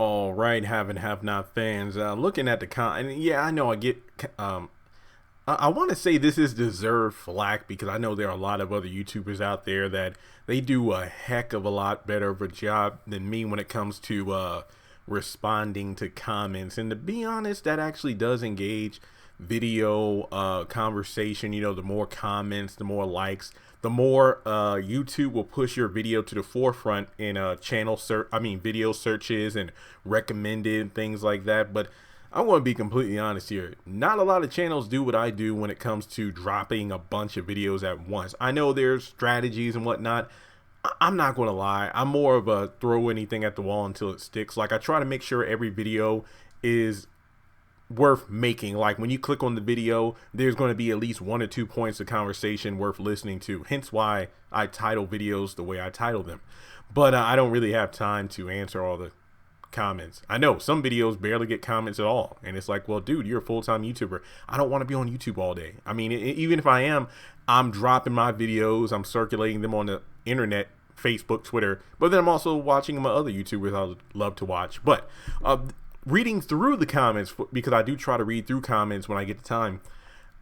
All right, have and have not fans. Looking at the and yeah, I know I get. I want to say this is deserved flack because I know there are a lot of other YouTubers out there that they do a heck of a lot better of a job than me when it comes to responding to comments. And to be honest, that actually does engage video conversation. You know, the more comments, the more likes, the more YouTube will push your video to the forefront in channel search. I mean, video searches and recommended things like that. But I want to be completely honest here. Not a lot of channels do what I do when it comes to dropping a bunch of videos at once. I know there's strategies and whatnot. I'm not going to lie. I'm more of a throw anything at the wall until it sticks. Like, I try to make sure every video is worth making. Like, when you click on the video, there's going to be at least 1 or 2 points of conversation worth listening to. Hence why I title videos the way I title them. But I don't really have time to answer all the comments. I know some videos barely get comments at all, and it's like, well, dude, you're a full-time YouTuber. I don't want to be on YouTube all day. I mean, even if I am, I'm dropping my videos, I'm circulating them on the internet, Facebook, Twitter, but then I'm also watching my other YouTubers I would love to watch. But reading through the comments, because I do try to read through comments when I get the time,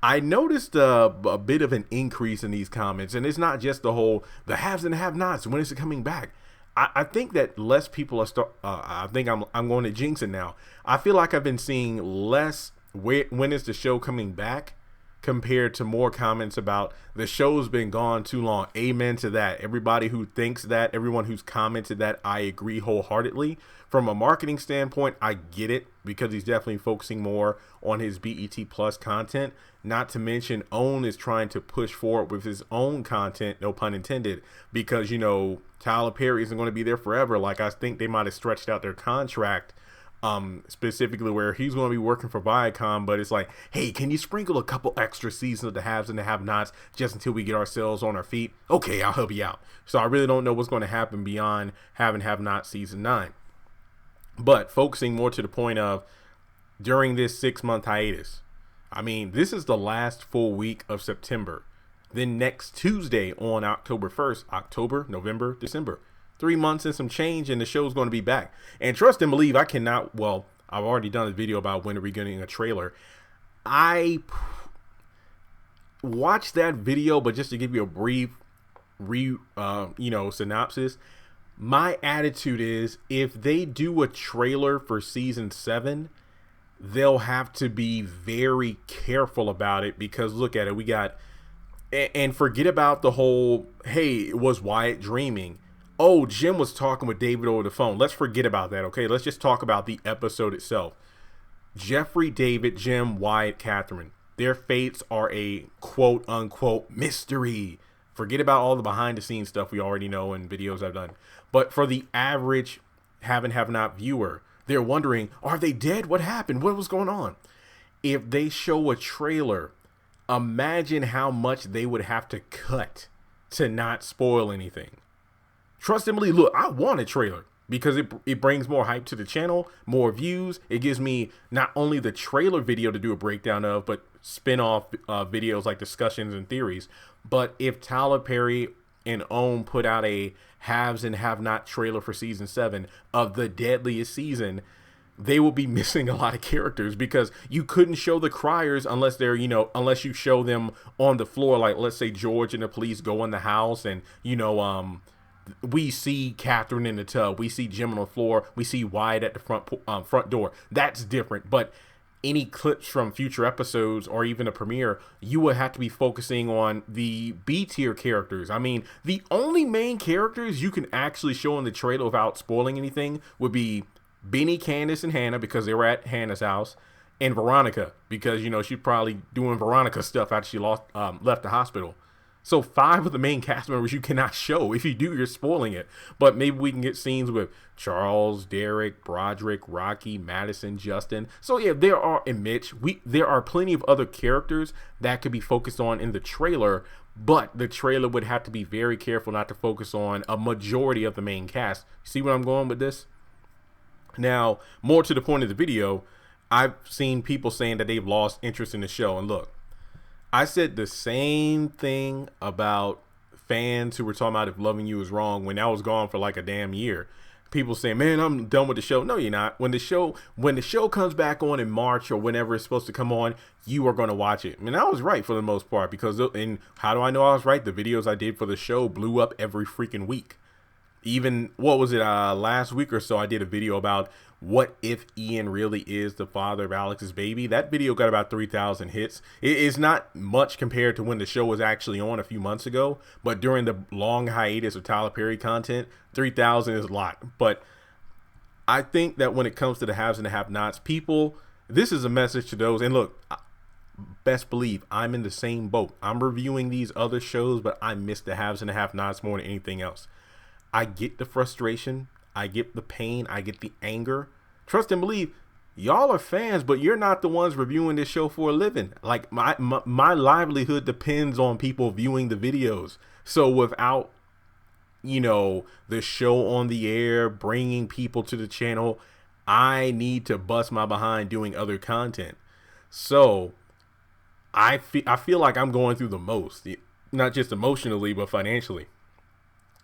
I noticed a bit of an increase in these comments. And it's not just the haves and have-nots. When is it coming back? I think that less people are I think I'm going to jinx it now. I feel like I've been seeing less when is the show coming back compared to more comments about the show's been gone too long. Amen to that. Everybody who thinks that, everyone who's commented that, I agree wholeheartedly. From a marketing standpoint, I get it because he's definitely focusing more on his BET Plus content. Not to mention, OWN is trying to push forward with his own content, no pun intended, because, you know, Tyler Perry isn't going to be there forever. Like, I think they might have stretched out their contract specifically where he's going to be working for Viacom, but it's like, hey, can you sprinkle a couple extra seasons of the haves and the have-nots just until we get ourselves on our feet? Okay, I'll help you out. So I really don't know what's going to happen beyond have and have-not season 9. But focusing more to the point of during this 6-month hiatus, I mean, this is the last full week of September. Then next Tuesday on October 1st, October, November, December, 3 months and some change, and the show's going to be back. And trust and believe, I cannot, well, I've already done a video about when are we getting a trailer. I watched that video, but just to give you a brief synopsis, my attitude is if they do a trailer for season 7, they'll have to be very careful about it, because look at it, we got, and forget about the whole, hey, was Wyatt dreaming? Oh, Jim was talking with David over the phone. Let's forget about that, okay? Let's just talk about the episode itself. Jeffrey, David, Jim, Wyatt, Catherine. Their fates are a quote-unquote mystery. Forget about all the behind-the-scenes stuff we already know and videos I've done. But for the average have and have-not viewer, they're wondering, are they dead? What happened? What was going on? If they show a trailer, imagine how much they would have to cut to not spoil anything. Trust and believe, look, I want a trailer because it brings more hype to the channel, more views. It gives me not only the trailer video to do a breakdown of, but spin-off videos like discussions and theories. But if Tyler Perry and OWN put out a haves and have-not trailer for season 7 of the deadliest season, they will be missing a lot of characters, because you couldn't show the criers unless they're, unless you show them on the floor. Like, let's say George and the police go in the house and, we see Catherine in the tub, we see Jim on the floor, we see Wyatt at the front door. That's different. But any clips from future episodes or even a premiere, you would have to be focusing on the B tier characters. I mean, the only main characters you can actually show in the trailer without spoiling anything would be Benny, Candace, and Hannah, because they were at Hannah's house, and Veronica, because she's probably doing Veronica stuff after she left the hospital. So 5 of the main cast members you cannot show. If you do, you're spoiling it. But maybe we can get scenes with Charles, Derek, Broderick, Rocky, Madison, Justin. So yeah, and Mitch. There are plenty of other characters that could be focused on in the trailer, but the trailer would have to be very careful not to focus on a majority of the main cast. See where I'm going with this? Now, more to the point of the video, I've seen people saying that they've lost interest in the show. And look, I said the same thing about fans who were talking about if Loving You is wrong when I was gone for like a damn year. people saying, "Man, I'm done with the show." No, you're not. When the show comes back on in March or whenever it's supposed to come on, you are going to watch it. And I was right for the most part because, and how do I know I was right? The videos I did for the show blew up every freaking week. Even what was it, last week or so, I did a video about what if Ian really is the father of Alex's baby. That video got about 3,000 hits. It is not much compared to when the show was actually on a few months ago, but during the long hiatus of Tyler Perry content, 3,000 is a lot. But I think that when it comes to the haves and the have-nots, people, this is a message to those. And look, best believe I'm in the same boat. I'm reviewing these other shows, but I miss the haves and the have-nots more than anything else. I get the frustration, I get the pain, I get the anger. Trust and believe, y'all are fans, but you're not the ones reviewing this show for a living. Like my livelihood depends on people viewing the videos. So without, the show on the air, bringing people to the channel, I need to bust my behind doing other content. So I feel like I'm going through the most, not just emotionally, but financially.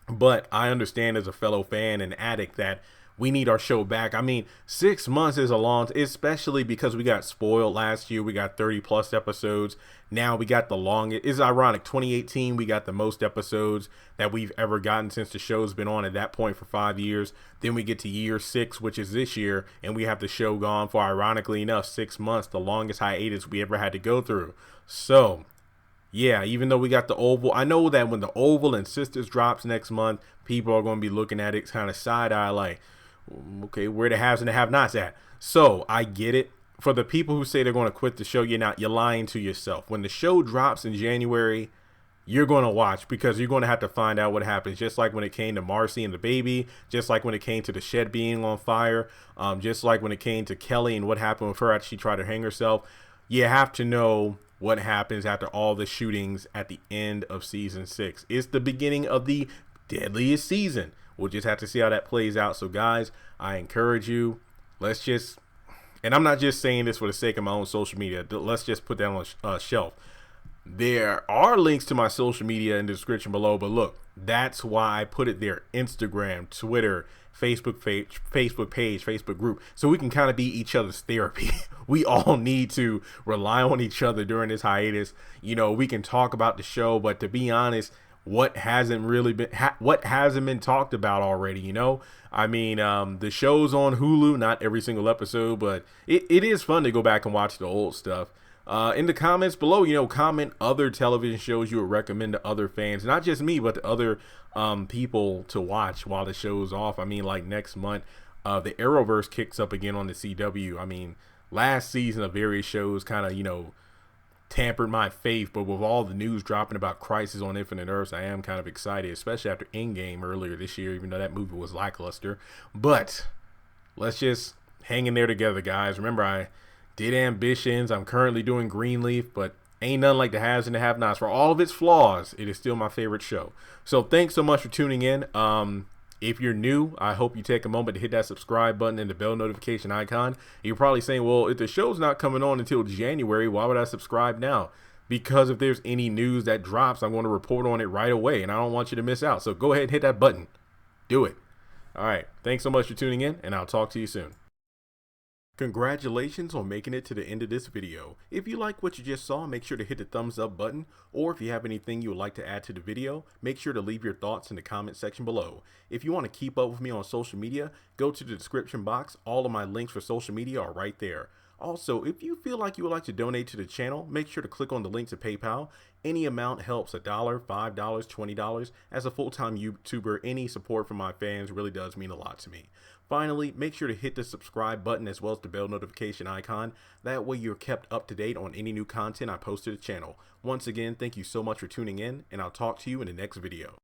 But I understand as a fellow fan and addict that we need our show back. I mean, 6 months is a long, especially because we got spoiled last year. We got 30 plus episodes. Now we got the longest. It's ironic. 2018, we got the most episodes that we've ever gotten since the show's been on at that point for 5 years. Then we get to year 6, which is this year, and we have the show gone for, ironically enough, 6 months, the longest hiatus we ever had to go through. So yeah, even though we got the Oval, I know that when the Oval and Sisters drops next month, people are going to be looking at it kind of side-eye like, okay, where the haves and the have-nots at? So I get it. For the people who say they're going to quit the show, you're lying to yourself. When the show drops in January, you're going to watch because you're going to have to find out what happens. Just like when it came to Marcy and the baby, just like when it came to the shed being on fire, just like when it came to Kelly and what happened with her after she tried to hang herself. You have to know what happens after all the shootings at the end of season 6. It's the beginning of the deadliest season. We'll just have to see how that plays out. So guys, I encourage you, and I'm not just saying this for the sake of my own social media, let's just put that on a shelf. There are links to my social media in the description below, but look, that's why I put it there. Instagram, Twitter, Facebook page, Facebook group, so we can kind of be each other's therapy. We all need to rely on each other during this hiatus. We can talk about the show, but to be honest, what hasn't been talked about already, I mean, the show's on Hulu, not every single episode, but it is fun to go back and watch the old stuff. In the comments below, comment other television shows you would recommend to other fans, not just me, but to other people to watch while the show's off. I mean, like next month, the Arrowverse kicks up again on the CW. I mean, last season of various shows kind of, tampered my faith, but with all the news dropping about Crisis on Infinite Earths, I am kind of excited, especially after Endgame earlier this year, even though that movie was lackluster. But let's just hang in there together, guys. Remember, I did Ambitions. I'm currently doing Greenleaf, but ain't nothing like the haves and the have-nots. For all of its flaws, it is still my favorite show. So thanks so much for tuning in. If you're new, I hope you take a moment to hit that subscribe button and the bell notification icon. You're probably saying, well, if the show's not coming on until January, why would I subscribe now? Because if there's any news that drops, I'm going to report on it right away, and I don't want you to miss out. So go ahead and hit that button. Do it. All right. Thanks so much for tuning in, and I'll talk to you soon. Congratulations on making it to the end of this video. If you like what you just saw, make sure to hit the thumbs up button, or if you have anything you would like to add to the video, make sure to leave your thoughts in the comment section below. If you want to keep up with me on social media, go to the description box. All of my links for social media are right there. Also, if you feel like you would like to donate to the channel, make sure to click on the link to PayPal. Any amount helps. $1, $5, $20. As a full-time YouTuber, any support from my fans really does mean a lot to me. Finally, make sure to hit the subscribe button as well as the bell notification icon. That way you're kept up to date on any new content I post to the channel. Once again, thank you so much for tuning in, and I'll talk to you in the next video.